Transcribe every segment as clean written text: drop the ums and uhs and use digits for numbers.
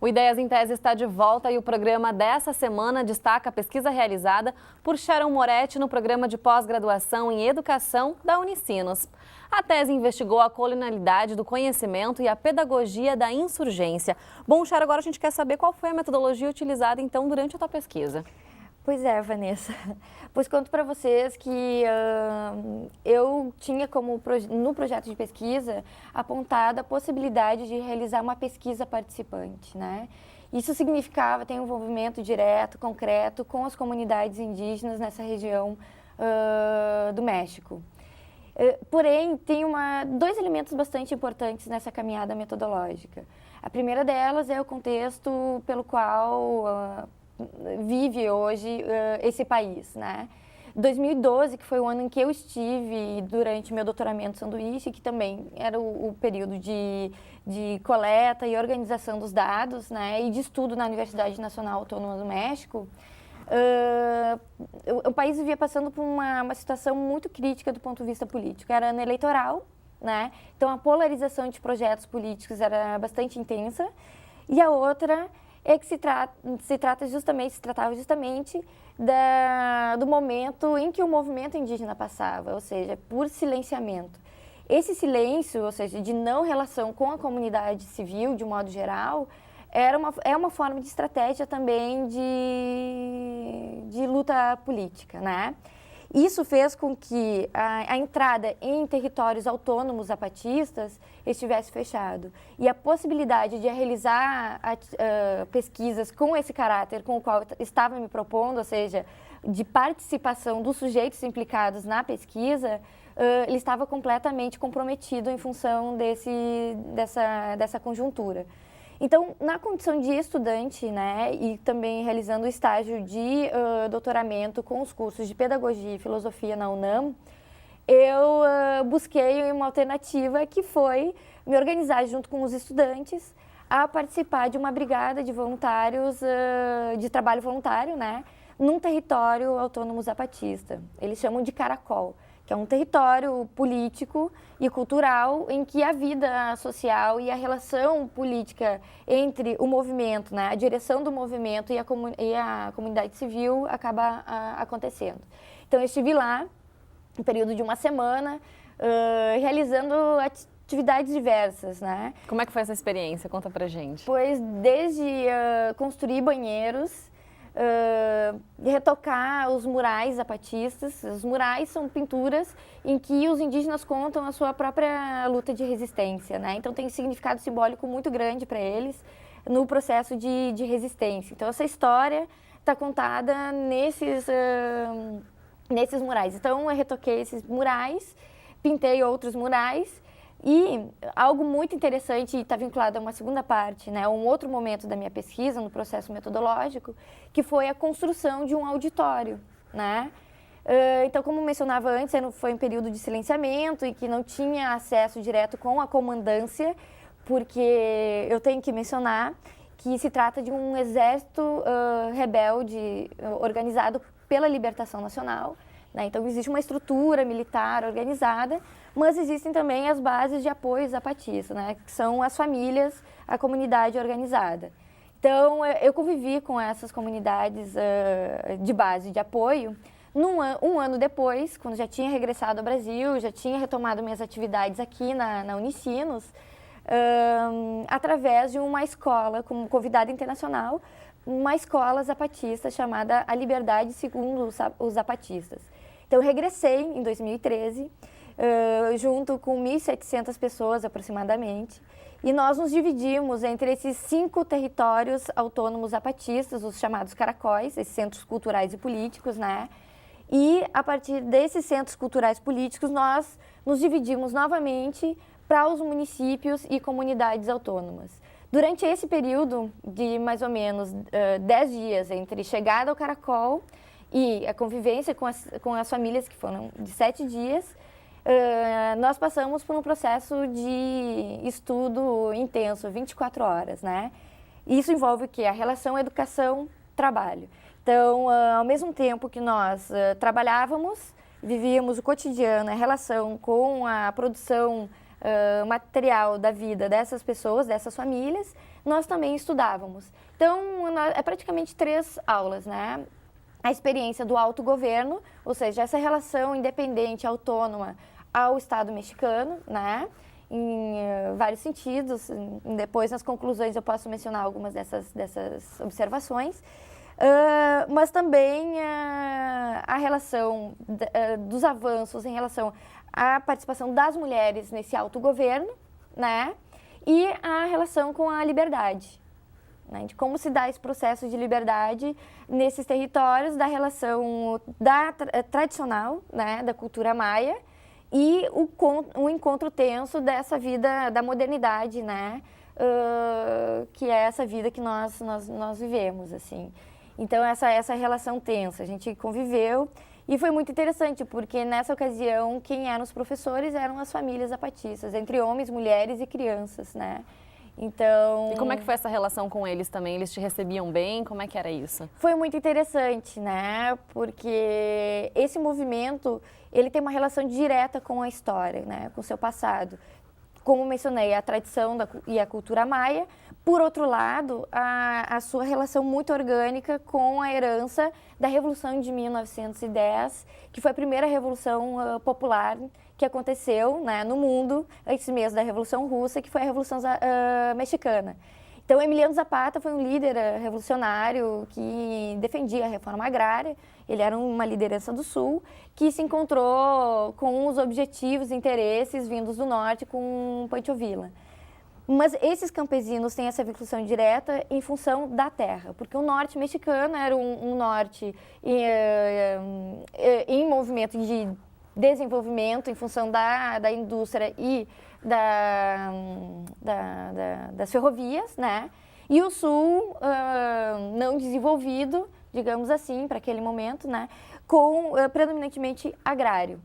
O Ideias em Tese está de volta e o programa dessa semana destaca a pesquisa realizada por Sharon Moretti no programa de pós-graduação em Educação da Unicinos. A tese investigou a colonialidade do conhecimento e a pedagogia da insurgência. Bom, Sharon, agora a gente quer saber qual foi a metodologia utilizada então durante a tua pesquisa. Pois é, Vanessa. Pois conto para vocês que eu tinha no projeto de pesquisa apontado a possibilidade de realizar uma pesquisa participante, né? Isso significava ter um envolvimento direto, concreto, com as comunidades indígenas nessa região do México. Porém, tem dois elementos bastante importantes nessa caminhada metodológica. A primeira delas é o contexto pelo qual vive hoje esse país, né? 2012, que foi o ano em que eu estive durante meu doutoramento sanduíche, que também era o período de coleta e organização dos dados, né? E de estudo na Universidade Nacional Autônoma do México. O país vivia passando por uma situação muito crítica do ponto de vista político. Era ano eleitoral, né? Então a polarização de projetos políticos era bastante intensa. E a outra é que se tratava justamente do momento em que o movimento indígena passava, ou seja, por silenciamento. Esse silêncio, ou seja, de não relação com a comunidade civil, de um modo geral, é uma forma de estratégia também de luta política, né? Isso fez com que a entrada em territórios autônomos zapatistas estivesse fechado. E a possibilidade de realizar pesquisas com esse caráter com o qual eu estava me propondo, ou seja, de participação dos sujeitos implicados na pesquisa, ele estava completamente comprometido em função dessa conjuntura. Então, na condição de estudante, né, e também realizando o estágio de doutoramento com os cursos de Pedagogia e Filosofia na UNAM, eu busquei uma alternativa que foi me organizar junto com os estudantes a participar de uma brigada de voluntários, de trabalho voluntário, né, num território autônomo zapatista. Eles chamam de Caracol, que é um território político e cultural em que a vida social e a relação política entre o movimento, né, a direção do movimento e a comunidade civil acaba acontecendo. Então, eu estive lá, um período de uma semana, realizando atividades diversas, né? Como é que foi essa experiência? Conta pra gente. Pois, desde construir banheiros, retocar os murais zapatistas. Os murais são pinturas em que os indígenas contam a sua própria luta de resistência, né? Então tem um significado simbólico muito grande para eles no processo de resistência. Então essa história está contada nesses murais. Então eu retoquei esses murais, pintei outros murais. E algo muito interessante, e está vinculado a uma segunda parte, né, um outro momento da minha pesquisa, no processo metodológico, que foi a construção de um auditório, né? Então, como mencionava antes, foi um período de silenciamento e que não tinha acesso direto com a comandância, porque eu tenho que mencionar que se trata de um exército rebelde organizado pela Libertação Nacional, né? Então, existe uma estrutura militar organizada, mas existem também as bases de apoio zapatista, né? Que são as famílias, a comunidade organizada. Então, eu convivi com essas comunidades de base de apoio um ano depois, quando já tinha regressado ao Brasil, já tinha retomado minhas atividades aqui na Unicinos, através de uma escola, como convidada internacional, uma escola zapatista chamada A Liberdade Segundo os Zapatistas. Então, eu regressei em 2013, junto com 1.700 pessoas aproximadamente, e nós nos dividimos entre esses 5 territórios autônomos zapatistas, os chamados caracóis, esses centros culturais e políticos, né? E a partir desses centros culturais políticos, nós nos dividimos novamente para os municípios e comunidades autônomas. Durante esse período de mais ou menos 10 dias entre chegada ao caracol e a convivência com as famílias, que foram de 7 dias, nós passamos por um processo de estudo intenso, 24 horas, né? Isso envolve o quê? A relação educação-trabalho. Então, ao mesmo tempo que nós trabalhávamos, vivíamos o cotidiano, a relação com a produção material da vida dessas pessoas, dessas famílias, nós também estudávamos. Então, é praticamente 3 aulas, né? A experiência do autogoverno, ou seja, essa relação independente, autônoma ao Estado mexicano, né? Em vários sentidos. Depois, nas conclusões, eu posso mencionar algumas dessas observações. Mas também a relação dos avanços em relação à participação das mulheres nesse autogoverno, né? E a relação com a liberdade, né? De como se dá esse processo de liberdade nesses territórios, da relação tradicional, né? Da cultura maia, e o encontro tenso dessa vida da modernidade, né? Que é essa vida que nós vivemos, assim. Então, essa relação tensa, a gente conviveu e foi muito interessante, porque nessa ocasião, quem eram os professores eram as famílias zapatistas, entre homens, mulheres e crianças, né? Então... E como é que foi essa relação com eles também? Eles te recebiam bem? Como é que era isso? Foi muito interessante, né? Porque esse movimento, ele tem uma relação direta com a história, né? Com o seu passado. Como mencionei, a tradição e a cultura maia. Por outro lado, a sua relação muito orgânica com a herança da Revolução de 1910, que foi a primeira revolução popular que aconteceu, né, no mundo, antes mesmo da Revolução Russa, que foi a Revolução Mexicana. Então, Emiliano Zapata foi um líder revolucionário que defendia a reforma agrária. Ele era uma liderança do Sul que se encontrou com os objetivos e interesses vindos do Norte com Pancho Villa. Mas esses campesinos têm essa vinculação direta em função da terra, porque o Norte mexicano era um Norte em movimento de desenvolvimento em função da indústria e das ferrovias, né? E o Sul não desenvolvido, digamos assim, para aquele momento, né? Com predominantemente agrário.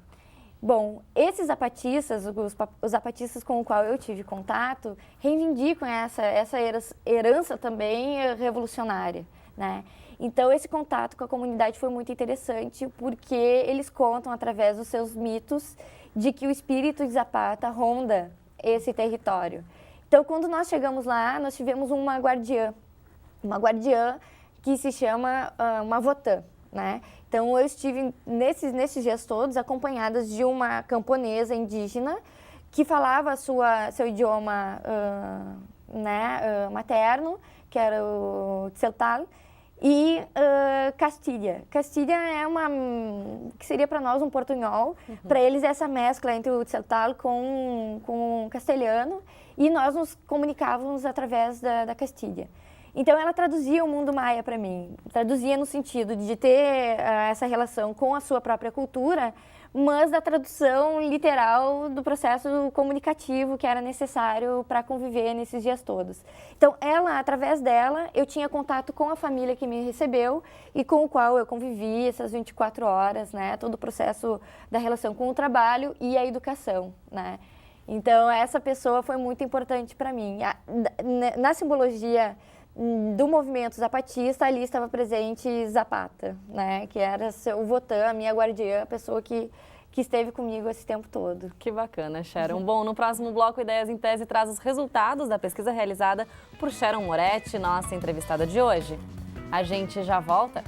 Bom, esses zapatistas, os zapatistas com o qual eu tive contato, reivindicam essa herança também revolucionária, né? Então, esse contato com a comunidade foi muito interessante, porque eles contam, através dos seus mitos, de que o espírito de Zapata ronda esse território. Então, quando nós chegamos lá, nós tivemos uma guardiã que se chama uma votã, né? Então, eu estive nesses dias todos acompanhadas de uma camponesa indígena que falava seu idioma materno, que era o Tzeltal, e Castilha. Castilha é que seria para nós um portunhol. Para eles, essa mescla entre o Tzeltal com o castelhano, e nós nos comunicávamos através da Castilha. Então, ela traduzia o mundo maia para mim, traduzia no sentido de ter essa relação com a sua própria cultura, mas da tradução literal do processo comunicativo que era necessário para conviver nesses dias todos. Então, através dela, eu tinha contato com a família que me recebeu e com o qual eu convivi essas 24 horas, né? Todo o processo da relação com o trabalho e a educação, né? Então, essa pessoa foi muito importante para mim. Na simbologia do movimento zapatista, ali estava presente Zapata, né? Que era o votã, a minha guardiã, a pessoa que esteve comigo esse tempo todo. Que bacana, Sharon. Bom, no próximo bloco, Ideias em Tese traz os resultados da pesquisa realizada por Sharon Moretti, nossa entrevistada de hoje. A gente já volta.